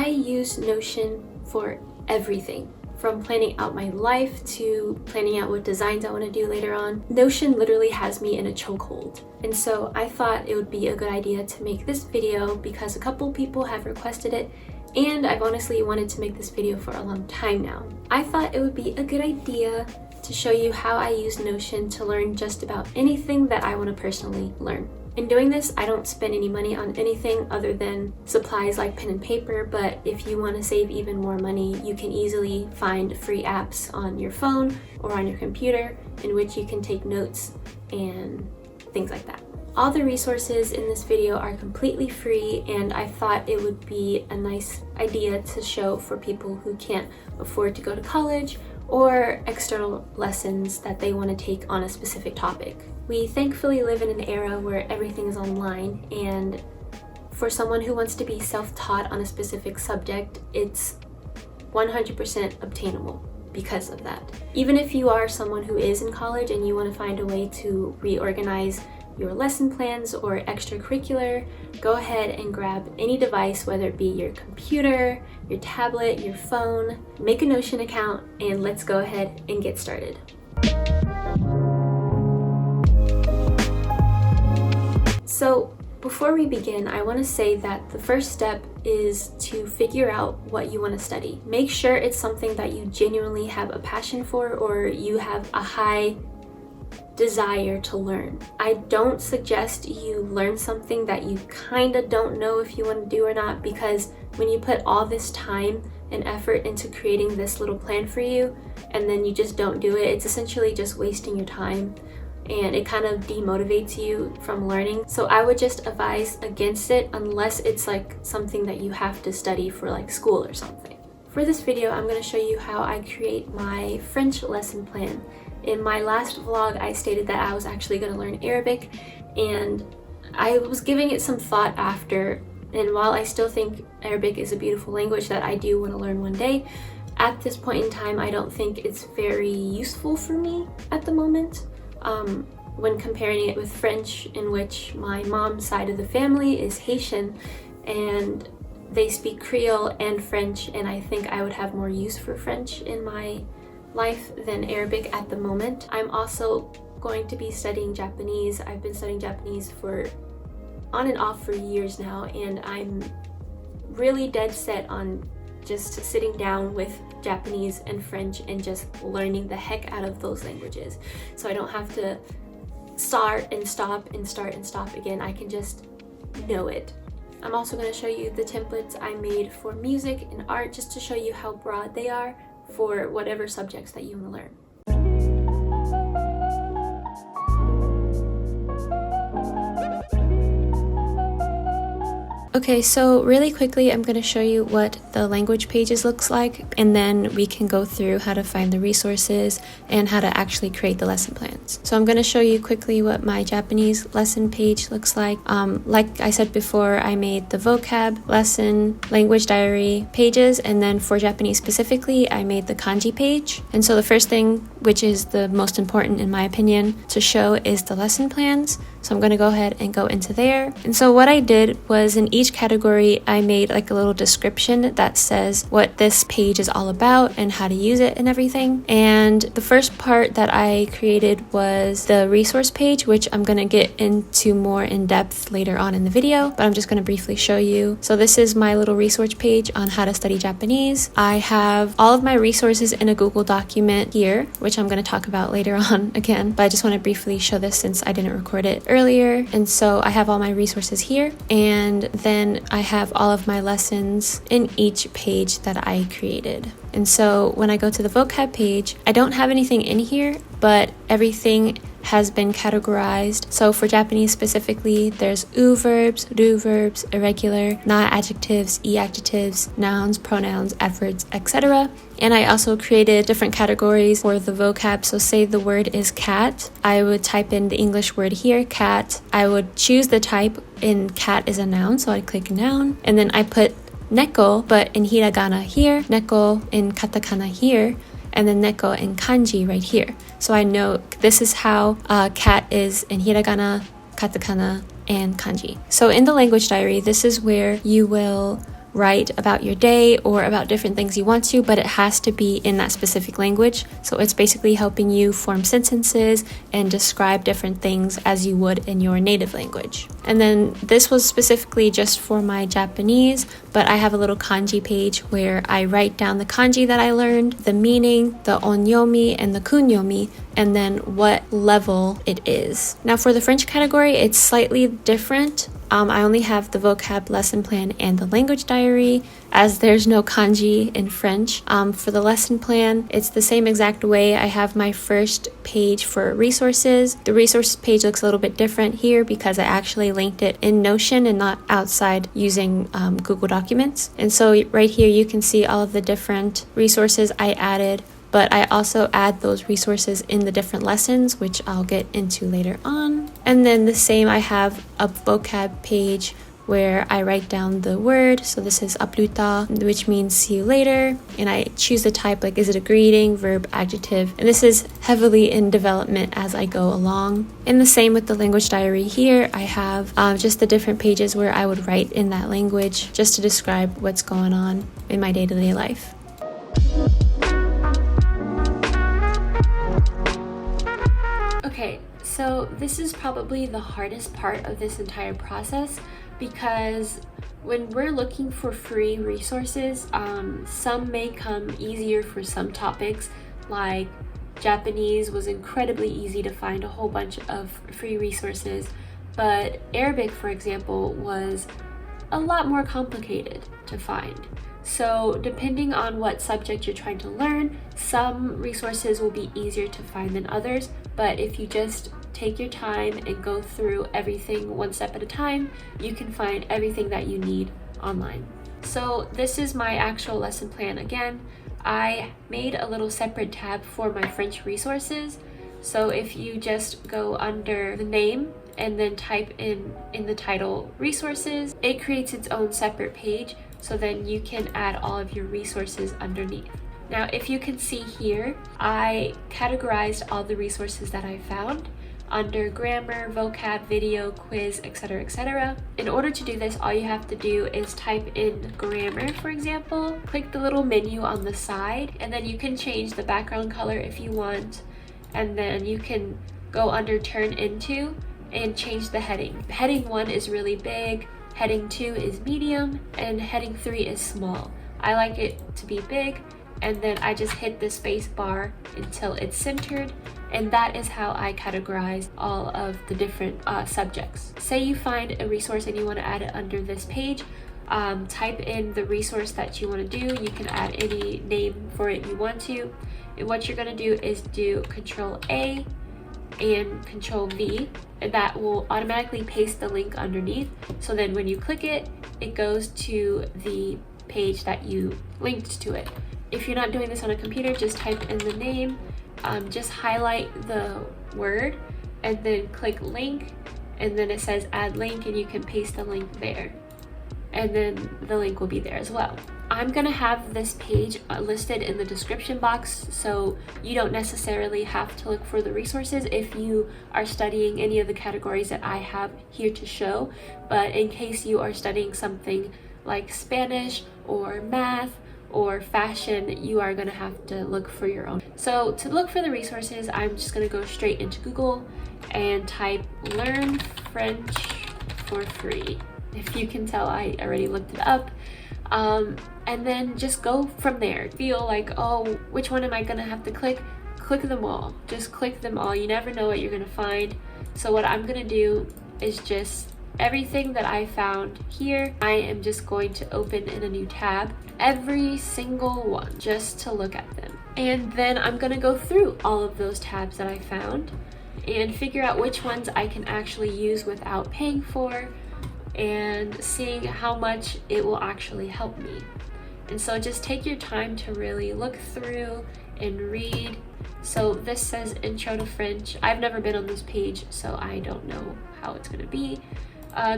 I use Notion for everything, from planning out my life to planning out what designs I want to do later on. Notion literally has me in a chokehold. And so I thought it would be a good idea to make this video because a couple people have requested it, and I've honestly wanted to make this video for a long time now. I thought it would be a good idea to show you how I use Notion to learn just about anything that I want to personally learn. In doing this, I don't spend any money on anything other than supplies like pen and paper, but if you want to save even more money, you can easily find free apps on your phone or on your computer in which you can take notes and things like that. All the resources in this video are completely free, and I thought it would be a nice idea to show for people who can't afford to go to college or external lessons that they want to take on a specific topic. We thankfully live in an era where everything is online, and for someone who wants to be self-taught on a specific subject, it's 100% obtainable because of that. Even if you are someone who is in college and you want to find a way to reorganize your lesson plans or extracurricular, go ahead and grab any device, whether it be your computer, your tablet, your phone, make a Notion account, and let's go ahead and get started. So before we begin, I want to say that the first step is to figure out what you want to study. Make sure it's something that you genuinely have a passion for or you have a high desire to learn. I don't suggest you learn something that you kind of don't know if you want to do or not, because when you put all this time and effort into creating this little plan for you and then you just don't do it, it's essentially just wasting your time and it kind of demotivates you from learning. So I would just advise against it unless it's like something that you have to study for like school or something. For this video, I'm going to show you how I create my French lesson plan. In my last vlog, I stated that I was actually going to learn Arabic, and I was giving it some thought after, and while I still think Arabic is a beautiful language that I do want to learn one day, at this point in time, I don't think it's very useful for me at the moment. When comparing it with French, in which my mom's side of the family is Haitian, and they speak Creole and French, and I think I would have more use for French in my life than Arabic at the moment. I'm also going to be studying Japanese. I've been studying Japanese for on and off for years now, and I'm really dead set on just sitting down with Japanese and French and just learning the heck out of those languages, so I don't have to start and stop and start and stop again. I can just know it. I'm also going to show you the templates I made for music and art, just to show you how broad they are for whatever subjects that you want to learn. Okay, so really quickly, I'm going to show you what the language pages looks like, and then we can go through how to find the resources and how to actually create the lesson plans. So I'm going to show you quickly what my Japanese lesson page looks like. Like I said before, I made the vocab, lesson, language diary pages, and then for Japanese specifically, I made the kanji page. And so the first thing, which is the most important in my opinion, to show is the lesson plans. So I'm going to go ahead and go into there. And so what I did was in each category, I made like a little description that says what this page is all about and how to use it and everything. And the first part that I created was the resource page, which I'm going to get into more in depth later on in the video, but I'm just going to briefly show you. So this is my little resource page on how to study Japanese. I have all of my resources in a Google document here, which I'm going to talk about later on again, but I just want to briefly show this since I didn't record it earlier. And so I have all my resources here, and then I have all of my lessons in each page that I created. And so when I go to the vocab page, I don't have anything in here, but everything has been categorized. So for Japanese specifically, there's u verbs, do verbs, irregular, na adjectives, e adjectives, nouns, pronouns, adverbs, etc. And I also created different categories for the vocab. So say the word is cat, I would type in the English word here, cat. I would choose the type, in cat is a noun, so I'd click noun, and then I put neko, but in hiragana here, neko in katakana here, and then neko in kanji right here. So I know this is how cat is in hiragana, katakana, and kanji. So in the language diary, this is where you will write about your day or about different things you want to, but it has to be in that specific language. So it's basically helping you form sentences and describe different things as you would in your native language. And then this was specifically just for my Japanese, but I have a little kanji page where I write down the kanji that I learned, the meaning, the onyomi and the kunyomi, and then what level it is. Now for the French category, it's slightly different. I only have the vocab lesson plan and the language diary, as there's no kanji in French. For the lesson plan, it's the same exact way. I have my first page for resources. The resources page looks a little bit different here because I actually linked it in Notion and not outside using Google Documents. And so right here you can see all of the different resources I added, but I also add those resources in the different lessons, which I'll get into later on. And then the same, I have a vocab page where I write down the word. So this is à plus tard, which means see you later. And I choose the type, like is it a greeting, verb, adjective. And this is heavily in development as I go along. And the same with the language diary here. I have just the different pages where I would write in that language just to describe what's going on in my day-to-day life. Okay, so this is probably the hardest part of this entire process, because when we're looking for free resources, some may come easier for some topics. Like Japanese was incredibly easy to find a whole bunch of free resources, but Arabic, for example, was a lot more complicated to find. So depending on what subject you're trying to learn, some resources will be easier to find than others, but if you just take your time and go through everything one step at a time, you can find everything that you need online. So this is my actual lesson plan again. I made a little separate tab for my French resources. So if you just go under the name and then type in the title resources, it creates its own separate page, so then you can add all of your resources underneath. Now, if you can see here, I categorized all the resources that I found under grammar, vocab, video, quiz, etc., etc. In order to do this, all you have to do is type in grammar, for example, click the little menu on the side, and then you can change the background color if you want, and then you can go under turn into and change the heading. Heading 1 is really big, heading 2 is medium, and heading 3 is small. I like it to be big, and then I just hit the space bar until it's centered, and that is how I categorize all of the different subjects. Say you find a resource and you want to add it under this page, type in the resource that you want to do. You can add any name for it you want to, and what you're going to do is do Control A and Control V, and that will automatically paste the link underneath. So then when you click it, it goes to the page that you linked to it. If you're not doing this on a computer, just type in the name, just highlight the word and then click link, and then it says add link, and you can paste the link there, and then the link will be there as well. I'm gonna have this page listed in the description box, so you don't necessarily have to look for the resources if you are studying any of the categories that I have here to show. But in case you are studying something like Spanish or math or fashion, you are gonna have to look for your own. So to look for the resources, I'm just gonna go straight into Google and type learn French for free. If you can tell, I already looked it up. And then just go from there. Feel like, oh, which one am I gonna have to click? Click them all. Just click them all. You never know what you're gonna find. So what I'm gonna do is just everything that I found here, I am just going to open in a new tab, every single one, just to look at them. And then I'm gonna go through all of those tabs that I found and figure out which ones I can actually use without paying for, and seeing how much it will actually help me. And so just take your time to really look through and read. So this says Intro to French. I've never been on this page, so I don't know how it's gonna be.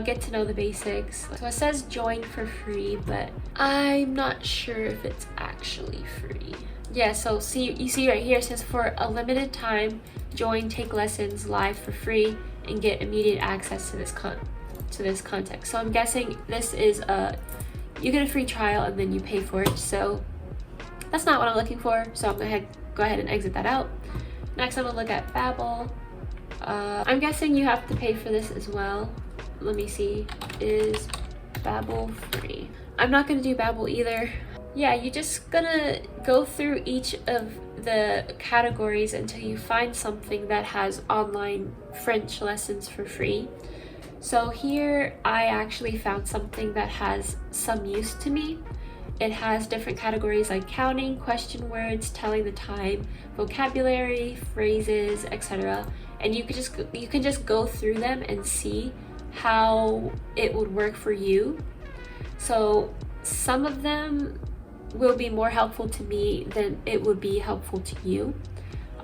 Get to know the basics. So it says join for free, but I'm not sure if it's actually free. Yeah, so you see right here, it says for a limited time, join, take lessons live for free, and get immediate access to this content. So I'm guessing this is a you get a free trial and then you pay for it. So that's not what I'm looking for. So I'm gonna go ahead and exit that out. Next, I'm gonna look at Babbel. I'm guessing you have to pay for this as well. Let me see, is Babbel free? I'm not gonna do Babbel either. Yeah, you're just gonna go through each of the categories until you find something that has online French lessons for free. So here I actually found something that has some use to me. It has different categories like counting, question words, telling the time, vocabulary, phrases, etc. And you can just go through them and see how it would work for you. So some of them will be more helpful to me than it would be helpful to you.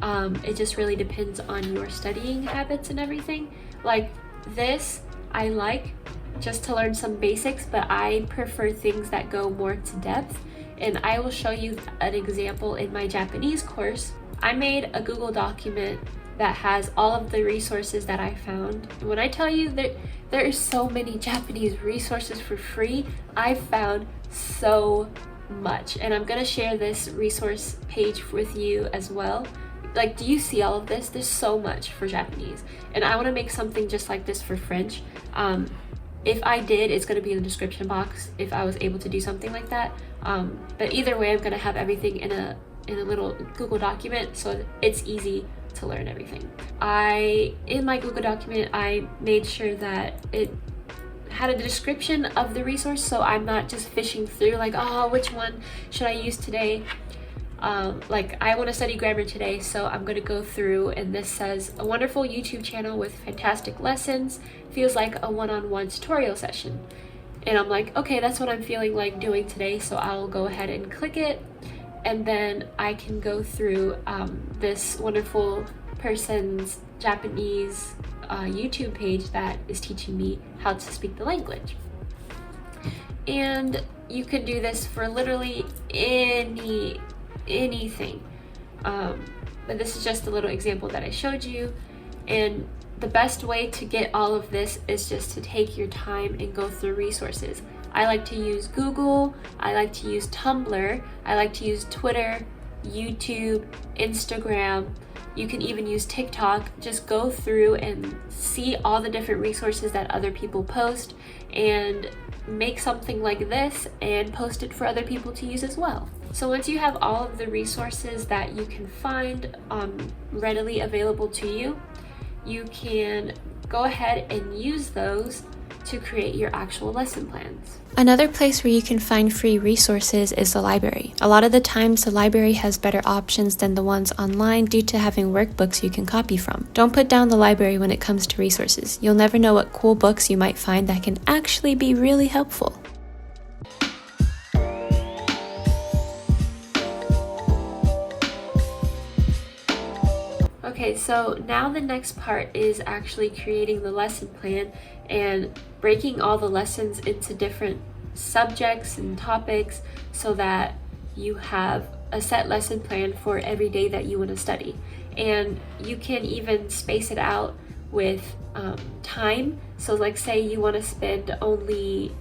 It just really depends on your studying habits and everything. Like this, I like just to learn some basics, but I prefer things that go more to depth. And I will show you an example in my Japanese course. I made a Google document that has all of the resources that I found. And when I tell you that there are so many Japanese resources for free, I found so much. And I'm gonna share this resource page with you as well. Like, do you see all of this? There's so much for Japanese. And I wanna make something just like this for French. If I did, it's gonna be in the description box if I was able to do something like that. But either way, I'm gonna have everything in a little Google document so it's easy to learn everything. In my Google document, I made sure that it had a description of the resource, so I'm not just fishing through like, oh, which one should I use today? Like, I want to study grammar today, so I'm going to go through, and this says a wonderful YouTube channel with fantastic lessons, feels like a one-on-one tutorial session. And I'm like, okay, that's what I'm feeling like doing today, so I'll go ahead and click it, and then I can go through this wonderful person's Japanese YouTube page that is teaching me how to speak the language. And you can do this for literally anything, but this is just a little example that I showed you. And the best way to get all of this is just to take your time and go through resources. I like to use Google, I like to use Tumblr, I like to use Twitter, YouTube, Instagram. You can even use TikTok. Just go through and see all the different resources that other people post and make something like this and post it for other people to use as well. So once you have all of the resources that you can find readily available to you, you can go ahead and use those to create your actual lesson plans. Another place where you can find free resources is the library. A lot of the times the library has better options than the ones online due to having workbooks you can copy from. Don't put down the library when it comes to resources. You'll never know what cool books you might find that can actually be really helpful. Okay, so now the next part is actually creating the lesson plan and breaking all the lessons into different subjects and topics so that you have a set lesson plan for every day that you want to study. And you can even space it out with time. So like, say you want to spend only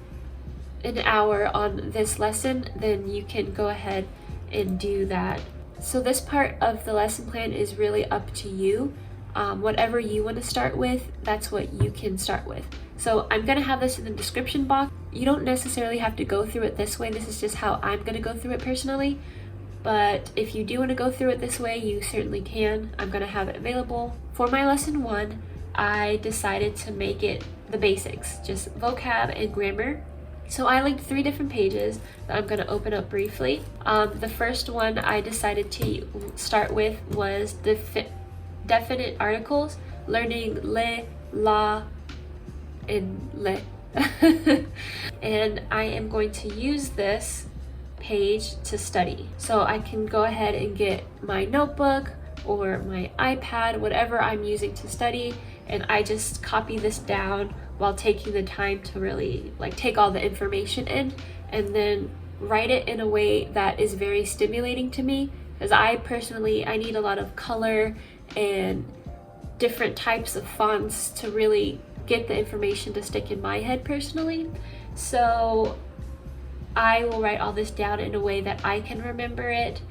an hour on this lesson, then you can go ahead and do that. So this part of the lesson plan is really up to you. Whatever you want to start with, that's what you can start with. So I'm going to have this in the description box. You don't necessarily have to go through it this way. This is just how I'm going to go through it personally. But if you do want to go through it this way, you certainly can. I'm going to have it available. For my lesson 1, I decided to make it the basics, just vocab and grammar. So I linked 3 different pages that I'm going to open up briefly. The first one I decided to start with was the definite articles, learning le, la, and le. And I am going to use this page to study. So I can go ahead and get my notebook or my iPad, whatever I'm using to study, and I just copy this down while taking the time to really take all the information in, and then write it in a way that is very stimulating to me, because I need a lot of color and different types of fonts to really get the information to stick in my head personally. So I will write all this down in a way that I can remember it,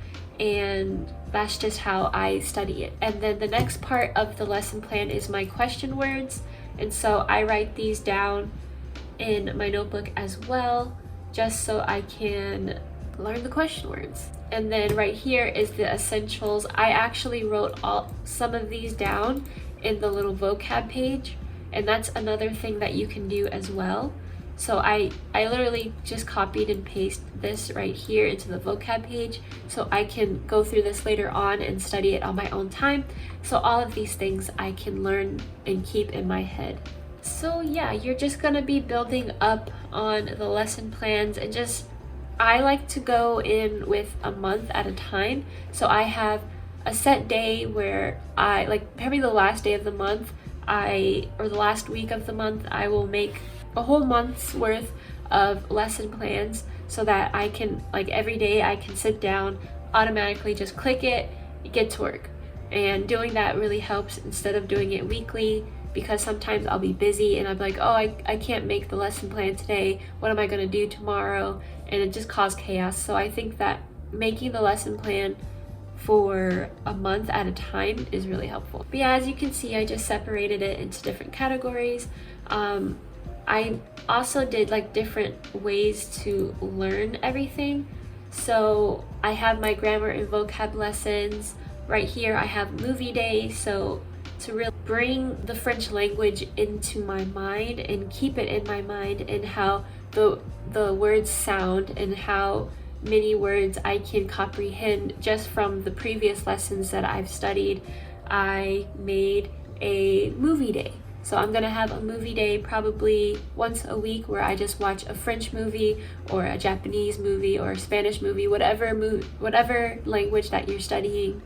and that's just how I study it. And then the next part of the lesson plan is my question words, and so I write these down in my notebook as well, just so I can learn the question words. And then right here is the essentials. I actually wrote some of these down in the little vocab page, and that's another thing that you can do as well. So I literally just copied and pasted this right here into the vocab page, so I can go through this later on and study it on my own time. So all of these things I can learn and keep in my head. So yeah, you're just gonna be building up on the lesson plans, and I like to go in with a month at a time. So I have a set day where I, like probably the last day of the month, or the last week of the month, I will make a whole month's worth of lesson plans, so that I can, like every day I can sit down, automatically just click it, get to work. And doing that really helps instead of doing it weekly, because sometimes I'll be busy and I'm like, oh, I can't make the lesson plan today, what am I going to do tomorrow? And it just causes chaos. So I think that making the lesson plan for a month at a time is really helpful. But yeah, as you can see, I just separated it into different categories. I also did like different ways to learn everything. So I have my grammar and vocab lessons. Right here I have movie day, so to really bring the French language into my mind and keep it in my mind, and how the words sound and how many words I can comprehend just from the previous lessons that I've studied, I made a movie day. So I'm gonna have a movie day probably once a week, where I just watch a French movie or a Japanese movie or a Spanish movie, whatever language that you're studying.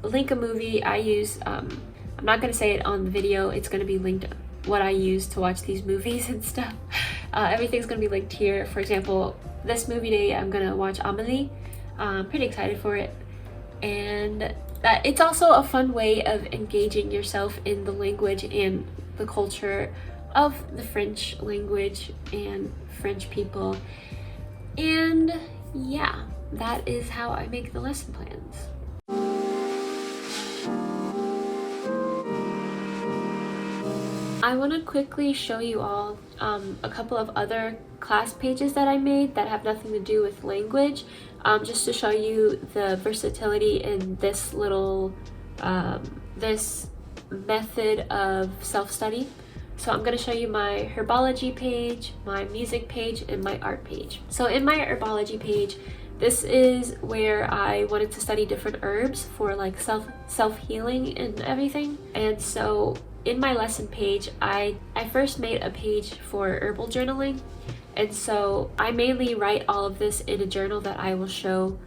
Link a movie I use. I'm not gonna say it on the video, it's gonna be linked what I use to watch these movies and stuff. Everything's gonna be linked here. For example, this movie day I'm gonna watch Amelie. I'm pretty excited for it. And it's also a fun way of engaging yourself in the language and the culture of the French language and French people. And yeah, that is how I make the lesson plans. I want to quickly show you all a couple of other class pages that I made that have nothing to do with language, just to show you the versatility in this little this method of self-study. So I'm going to show you my herbology page, my music page, and my art page. So in my herbology page, this is where I wanted to study different herbs for like self-healing and everything. And so in my lesson page, I first made a page for herbal journaling. And so I mainly write all of this in a journal that I will show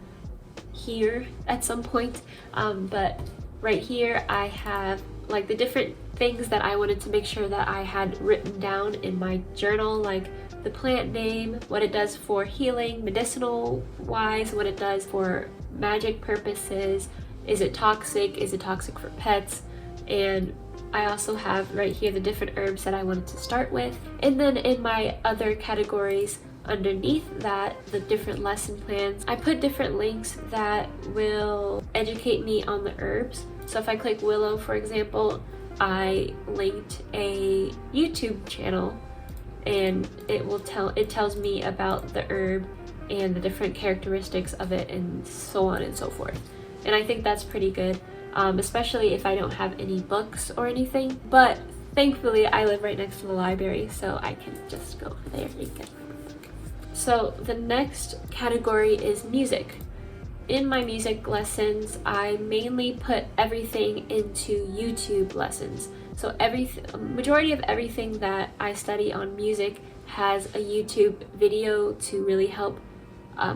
here at some point. But right here I have like the different things that I wanted to make sure that I had written down in my journal, like the plant name, what it does for healing, medicinal wise, what it does for magic purposes, is it toxic for pets, and I also have right here the different herbs that I wanted to start with. And then in my other categories underneath that, the different lesson plans, I put different links that will educate me on the herbs. So if I click willow, for example, I linked a YouTube channel, and it tells me about the herb and the different characteristics of it and so on and so forth. And I think that's pretty good, especially if I don't have any books or anything. But thankfully I live right next to the library, so I can just go there and get my book. So the next category is music. In my music lessons, I mainly put everything into YouTube lessons. So majority of everything that I study on music has a YouTube video to really help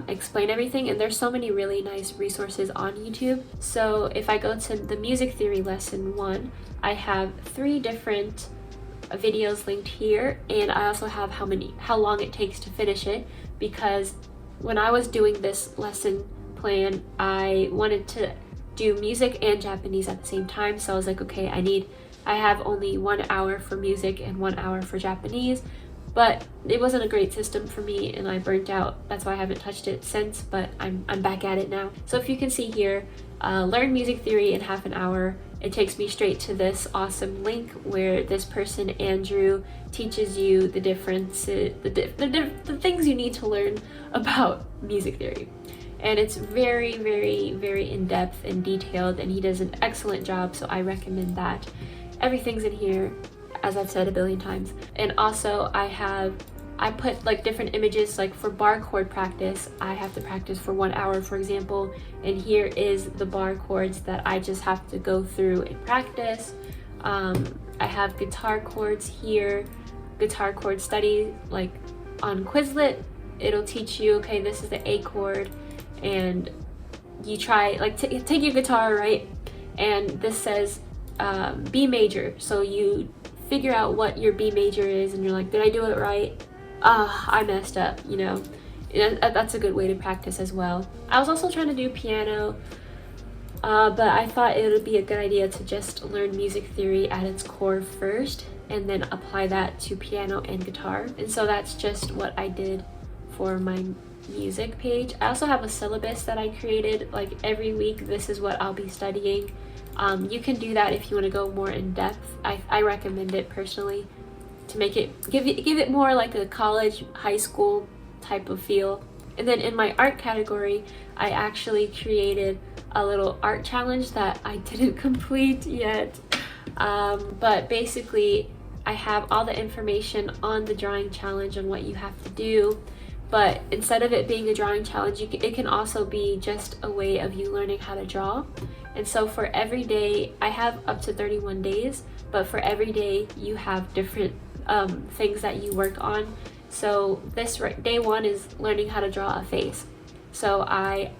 explain everything, and there's so many really nice resources on YouTube. So if I go to the music theory lesson 1, I have 3 different videos linked here, and I also have how long it takes to finish it, because when I was doing this lesson plan, I wanted to do music and Japanese at the same time. So I was like, okay, I have only 1 hour for music and 1 hour for Japanese, but it wasn't a great system for me and I burnt out. That's why I haven't touched it since, but I'm back at it now. So if you can see here, learn music theory in half an hour. It takes me straight to this awesome link where this person, Andrew, teaches you the differences, the things you need to learn about music theory. And it's very, very, very in-depth and detailed, and he does an excellent job, so I recommend that. Everything's in here, as I've said a billion times. And also I put like different images, like for bar chord practice, I have to practice for 1 hour, for example, and here is the bar chords that I just have to go through and practice. I have guitar chords here, guitar chord study, like on Quizlet, it'll teach you, okay, this is the A chord, and you try, like take your guitar, right? And this says B major, so you figure out what your B major is and you're like, did I do it right? I messed up, you know. That's a good way to practice as well. I was also trying to do piano, but I thought it would be a good idea to just learn music theory at its core first and then apply that to piano and guitar. And so that's just what I did for my music page. I also have a syllabus that I created, like every week this is what I'll be studying. You can do that if you want to go more in depth. I recommend it personally to make it give it more like a college, high school type of feel. And then in my art category, I actually created a little art challenge that I didn't complete yet. But basically I have all the information on the drawing challenge on what you have to do. But instead of it being a drawing challenge, it can also be just a way of you learning how to draw. And so for every day, I have up to 31 days, but for every day you have different things that you work on. So this day one is learning how to draw a face. So I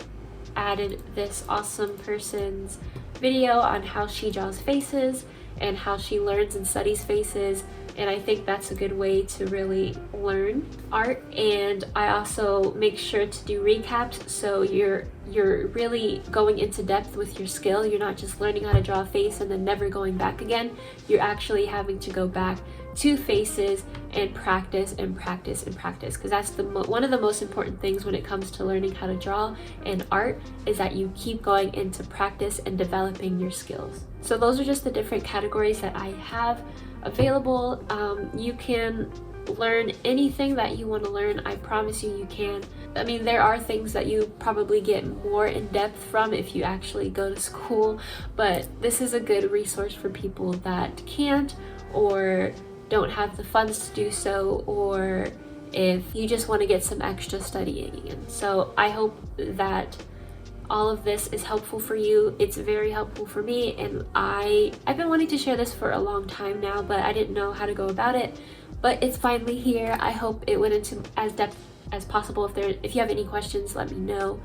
added this awesome person's video on how she draws faces and how she learns and studies faces. And I think that's a good way to really learn art. And I also make sure to do recaps, so you're really going into depth with your skill. You're not just learning how to draw a face and then never going back again. You're actually having to go back to faces and practice and practice and practice, because that's one of the most important things when it comes to learning how to draw and art, is that you keep going into practice and developing your skills. So those are just the different categories that I have available. You can learn anything that you want to learn. I promise you can. I mean, there are things that you probably get more in depth from if you actually go to school, but this is a good resource for people that can't or don't have the funds to do so, or if you just want to get some extra studying in. So I hope that all of this is helpful for you. It's very helpful for me, and I've been wanting to share this for a long time now, but I didn't know how to go about it. But it's finally here. I hope it went into as depth as possible. If you have any questions, let me know.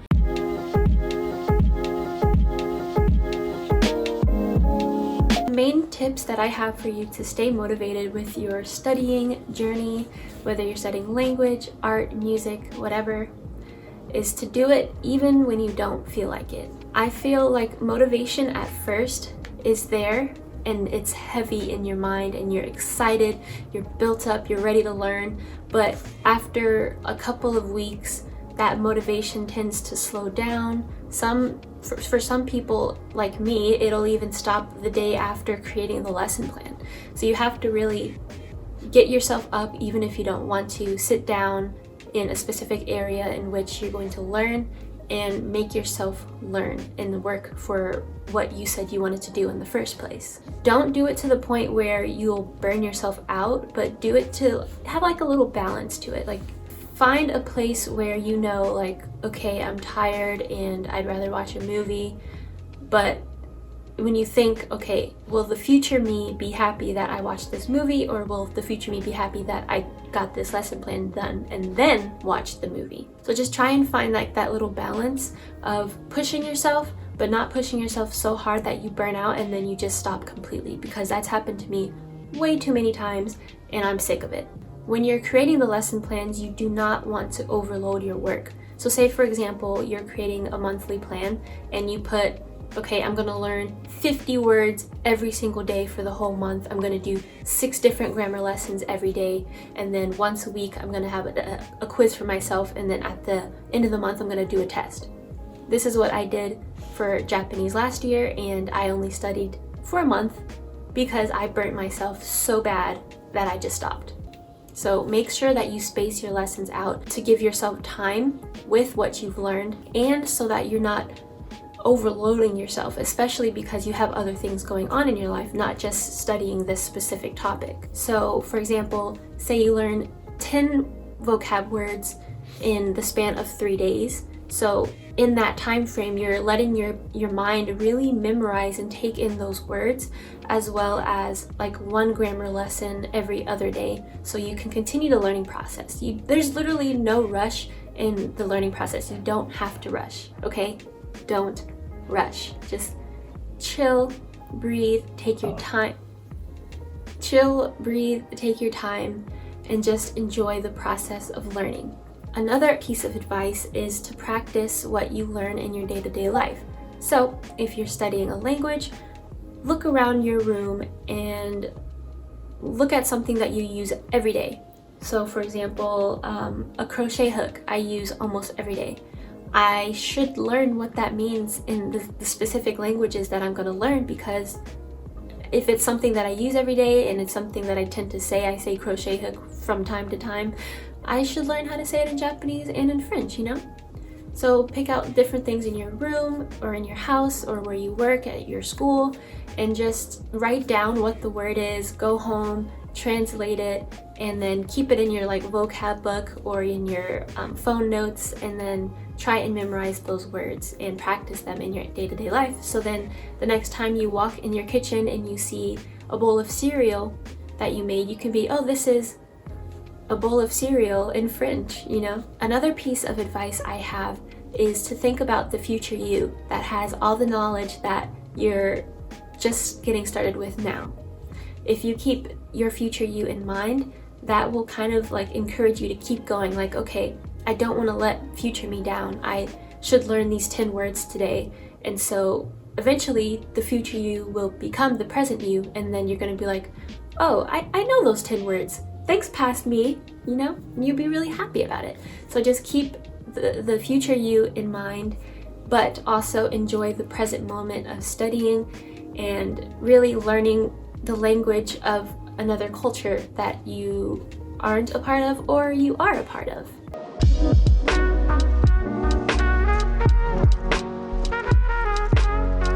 The main tips that I have for you to stay motivated with your studying journey, whether you're studying language, art, music, whatever, is to do it even when you don't feel like it. I feel like motivation at first is there and it's heavy in your mind and you're excited, you're built up, you're ready to learn, but after a couple of weeks, that motivation tends to slow down. For some people like me, it'll even stop the day after creating the lesson plan. So you have to really get yourself up, even if you don't want to. Sit down in a specific area in which you're going to learn and make yourself learn and work for what you said you wanted to do in the first place. Don't do it to the point where you'll burn yourself out, but do it to have like a little balance to it. Like, find a place where you know, like, okay, I'm tired and I'd rather watch a movie, but when you think, okay, will the future me be happy that I watched this movie, or will the future me be happy that I got this lesson plan done and then watched the movie? So just try and find like that little balance of pushing yourself, but not pushing yourself so hard that you burn out and then you just stop completely, because that's happened to me way too many times and I'm sick of it. When you're creating the lesson plans, you do not want to overload your work. So say, for example, you're creating a monthly plan and you put Okay, I'm gonna learn 50 words every single day for the whole month. I'm gonna do 6 different grammar lessons every day, and then once a week I'm gonna have a quiz for myself, and then at the end of the month I'm gonna do a test. This is what I did for Japanese last year, and I only studied for a month because I burnt myself so bad that I just stopped. So make sure that you space your lessons out to give yourself time with what you've learned, and so that you're not overloading yourself, especially because you have other things going on in your life, not just studying this specific topic. So for example, say you learn 10 vocab words in the span of 3 days. So in that time frame, you're letting your mind really memorize and take in those words, as well as like 1 grammar lesson every other day, so you can continue the learning process. There's literally no rush in the learning process. You don't have to rush, okay? Don't rush. Just chill, breathe, take your time. Chill, breathe, take your time, and just enjoy the process of learning. Another piece of advice is to practice what you learn in your day-to-day life. So if you're studying a language, look around your room and look at something that you use every day. So for example, a crochet hook I use almost every day. I should learn what that means in the specific languages that I'm going to learn, because if it's something that I use every day and it's something that I tend to say, I say crochet hook from time to time, I should learn how to say it in Japanese and in French, you know? So pick out different things in your room or in your house or where you work at your school, and just write down what the word is, go home, translate it, and then keep it in your like vocab book or in your phone notes, and then try and memorize those words and practice them in your day-to-day life. So then the next time you walk in your kitchen and you see a bowl of cereal that you made, you can be, oh, this is a bowl of cereal in French, you know? Another piece of advice I have is to think about the future you that has all the knowledge that you're just getting started with now. If you keep your future you in mind, that will kind of like encourage you to keep going. Like, okay, I don't want to let future me down. I should learn these 10 words today. And so eventually the future you will become the present you, and then you're going to be like, oh, I know those 10 words. Thanks, past me, you know? And you'll be really happy about it. So just keep the future you in mind, but also enjoy the present moment of studying and really learning the language of another culture that you aren't a part of or you are a part of.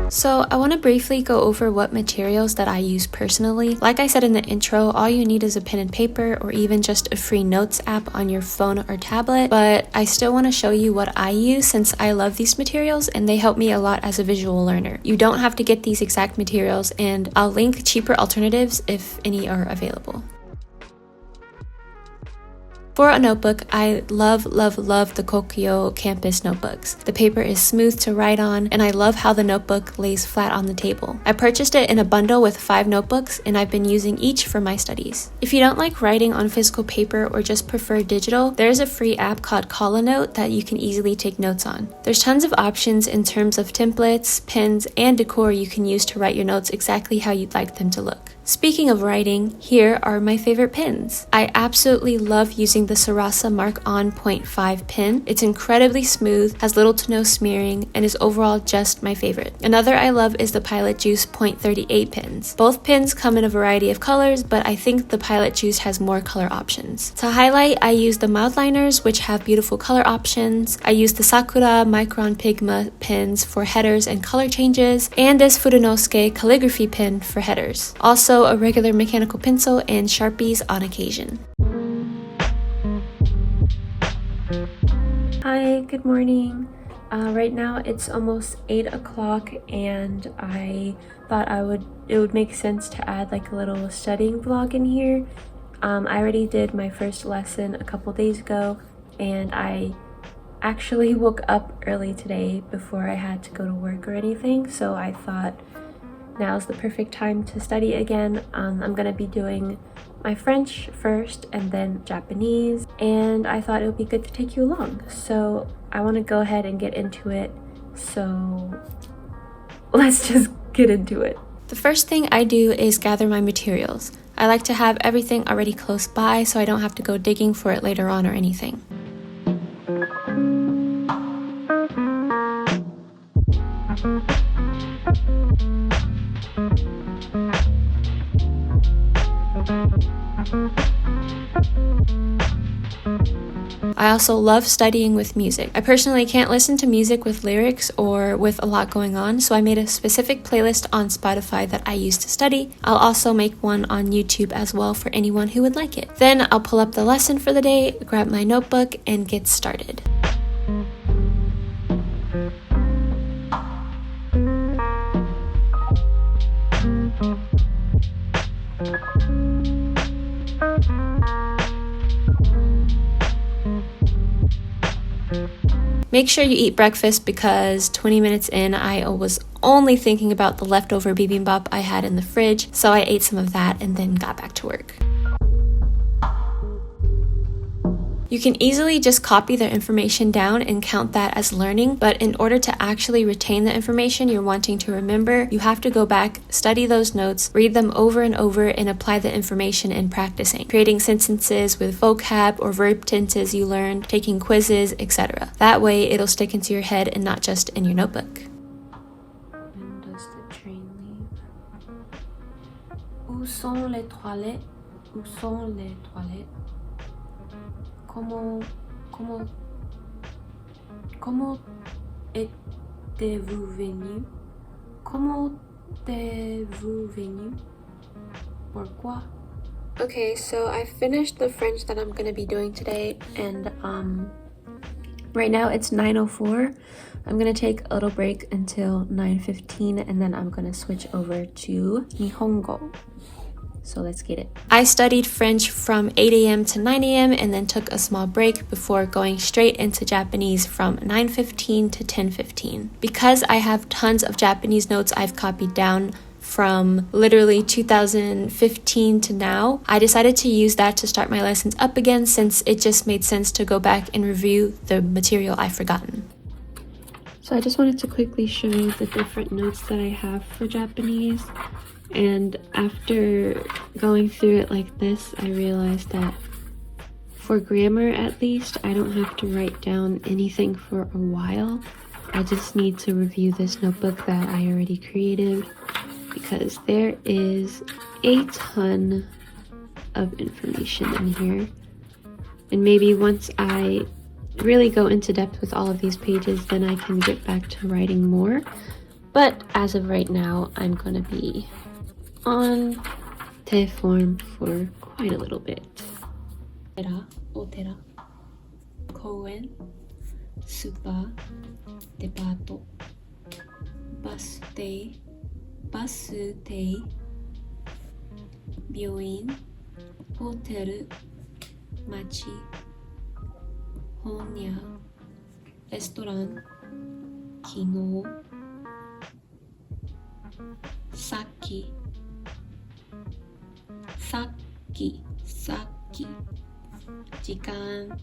So I want to briefly go over what materials that I use personally. Like I said in the intro, all you need is a pen and paper or even just a free notes app on your phone or tablet, but I still want to show you what I use since I love these materials and they help me a lot as a visual learner. You don't have to get these exact materials, and I'll link cheaper alternatives if any are available. For a notebook, I love the Kokyo campus notebooks. The paper is smooth to write on, and I love how the notebook lays flat on the table. I purchased it in a bundle with 5 notebooks, and I've been using each for my studies. If you don't like writing on physical paper or just prefer digital, there's a free app called Note that you can easily take notes on. There's tons of options in terms of templates, pens, and decor you can use to write your notes exactly how you'd like them to look. Speaking of writing, here are my favorite pens. I absolutely love using the Sarasa Mark On 0.5 pen. It's incredibly smooth, has little to no smearing, and is overall just my favorite. Another I love is the Pilot Juice 0.38 pens. Both pens come in a variety of colors, but I think the Pilot Juice has more color options. To highlight, I use the Mildliners, which have beautiful color options. I use the Sakura Micron Pigma pens for headers and color changes, and this Furunosuke calligraphy pen for headers. Also, a regular mechanical pencil and Sharpies on occasion. Hi, good morning. Right now it's almost 8 o'clock, and I thought it would make sense to add like a little studying vlog in here. I already did my first lesson a couple days ago, and I actually woke up early today before I had to go to work or anything, so I thought now's the perfect time to study again. I'm gonna be doing my French first and then Japanese, and I thought it would be good to take you along. So I want to go ahead and get into it. So let's just get into it. The first thing I do is gather my materials. I like to have everything already close by so I don't have to go digging for it later on or anything. I also love studying with music. I personally can't listen to music with lyrics or with a lot going on, so I made a specific playlist on Spotify that I use to study. I'll also make one on YouTube as well for anyone who would like it. Then I'll pull up the lesson for the day, grab my notebook, and get started. Make sure you eat breakfast because 20 minutes in, I was only thinking about the leftover bibimbap I had in the fridge, so I ate some of that and then got back to work. You can easily just copy the information down and count that as learning, but in order to actually retain the information you're wanting to remember, you have to go back, study those notes, read them over and over, and apply the information in practicing, creating sentences with vocab or verb tenses you learned, taking quizzes, etc. That way, it'll stick into your head and not just in your notebook. When does the train leave? Où sont les toilettes? Où sont les toilettes? Comment êtes-vous venu? Comment êtes-vous venu? Pourquoi? Okay, so I finished the French that I'm gonna be doing today, and right now it's 9:04. I'm gonna take a little break until 9:15, and then I'm gonna switch over to Nihongo. So let's get it. I studied French from 8 a.m. to 9 a.m. and then took a small break before going straight into Japanese from 9:15 to 10:15. Because I have tons of Japanese notes I've copied down from literally 2015 to now, I decided to use that to start my lessons up again since it just made sense to go back and review the material I've forgotten. So I just wanted to quickly show you the different notes that I have for Japanese. And after going through it like this, I realized that for grammar at least, I don't have to write down anything for a while. I just need to review this notebook that I already created because there is a ton of information in here. And maybe once I really go into depth with all of these pages, then I can get back to writing more. But as of right now, I'm gonna be on te form for quite a little bit. Otera, koen, supa, depato, basutei, byoin, hotel, machi, honya, restaurant, kino, saki, jikan,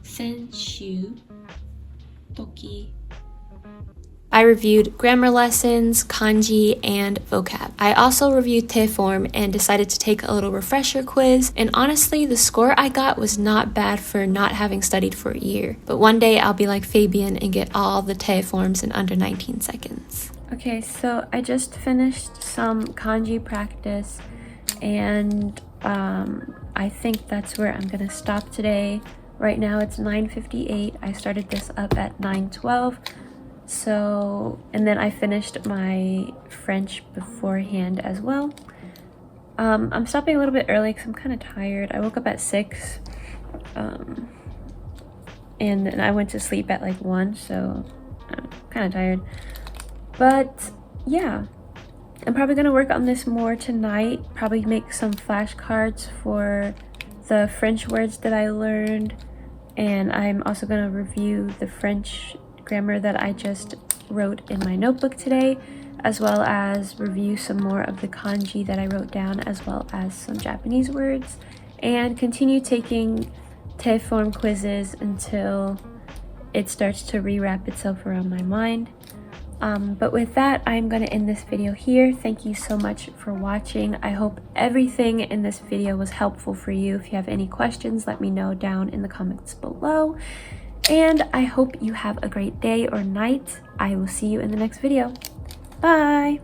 senshu, toki. I reviewed grammar lessons, kanji, and vocab. I also reviewed te form and decided to take a little refresher quiz, and honestly, the score I got was not bad for not having studied for a year. But one day I'll be like Fabian and get all the te forms in under 19 seconds. Okay, so I just finished some kanji practice, and I think that's where I'm gonna stop today. Right now it's 9:58. I started this up at 9:12. So, and then I finished my French beforehand as well. I'm stopping a little bit early because I'm kind of tired. I woke up at 6, and then I went to sleep at like 1, so I'm kind of tired. But yeah, I'm probably gonna work on this more tonight. Probably make some flashcards for the French words that I learned, and I'm also gonna review the French grammar that I just wrote in my notebook today, as well as review some more of the kanji that I wrote down, as well as some Japanese words, and continue taking te form quizzes until it starts to rewrap itself around my mind. But with that, I'm going to end this video here. Thank you so much for watching. I hope everything in this video was helpful for you. If you have any questions, let me know down in the comments below. And I hope you have a great day or night. I will see you in the next video. Bye!